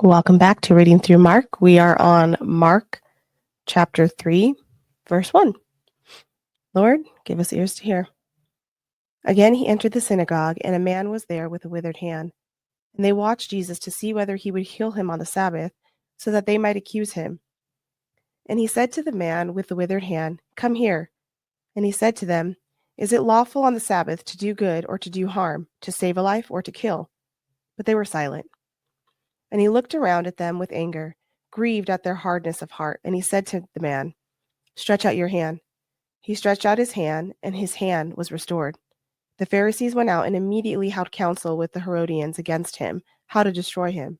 Welcome back to Reading Through Mark. We are on Mark chapter 3, verse 1. Lord, give us ears to hear. Again he entered the synagogue, and a man was there with a withered hand. And they watched Jesus to see whether he would heal him on the Sabbath, so that they might accuse him. And he said to the man with the withered hand, "Come here." And he said to them, "Is it lawful on the Sabbath to do good or to do harm, to save a life or to kill?" But they were silent. And he looked around at them with anger, grieved at their hardness of heart, and he said to the man, "Stretch out your hand." He stretched out his hand, and his hand was restored. The Pharisees went out and immediately held counsel with the Herodians against him, how to destroy him.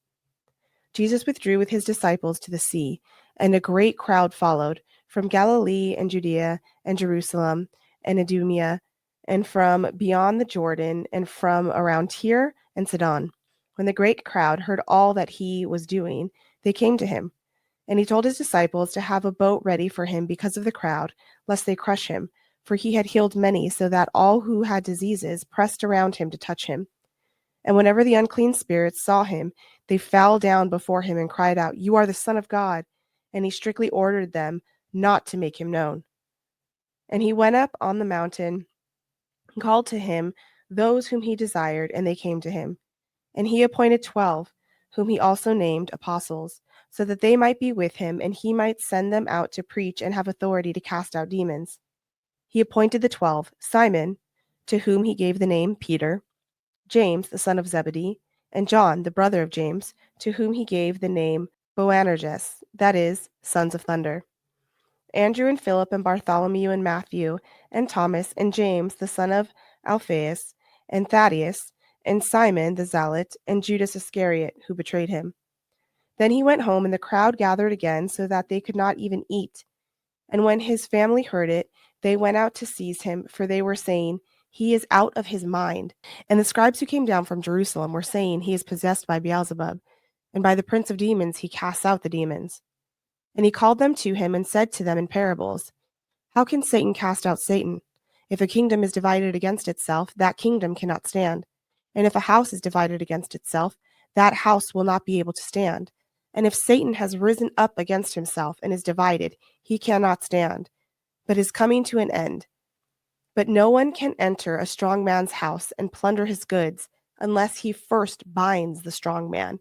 Jesus withdrew with his disciples to the sea, and a great crowd followed, from Galilee and Judea and Jerusalem and Idumea, and from beyond the Jordan, and from around Tyre and Sidon. When the great crowd heard all that he was doing, they came to him. And he told his disciples to have a boat ready for him because of the crowd, lest they crush him, for he had healed many, so that all who had diseases pressed around him to touch him. And whenever the unclean spirits saw him, they fell down before him and cried out, "You are the Son of God." And he strictly ordered them not to make him known. And he went up on the mountain and called to him those whom he desired, and they came to him. And he appointed 12, whom he also named apostles, so that they might be with him, and he might send them out to preach and have authority to cast out demons. He appointed the 12, Simon, to whom he gave the name Peter, James, the son of Zebedee, and John, the brother of James, to whom he gave the name Boanerges, that is, sons of thunder. Andrew and Philip and Bartholomew and Matthew and Thomas and James, the son of Alphaeus, and Thaddeus, and Simon the Zealot, and Judas Iscariot, who betrayed him. Then he went home, and the crowd gathered again, so that they could not even eat. And when his family heard it, they went out to seize him, for they were saying, "He is out of his mind." And the scribes who came down from Jerusalem were saying, "He is possessed by Beelzebub, and by the prince of demons he casts out the demons." And he called them to him and said to them in parables, "How can Satan cast out Satan? If a kingdom is divided against itself, that kingdom cannot stand. And if a house is divided against itself, that house will not be able to stand. And if Satan has risen up against himself and is divided, he cannot stand, but is coming to an end. But no one can enter a strong man's house and plunder his goods unless he first binds the strong man.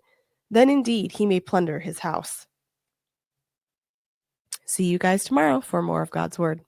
Then indeed he may plunder his house." See you guys tomorrow for more of God's Word.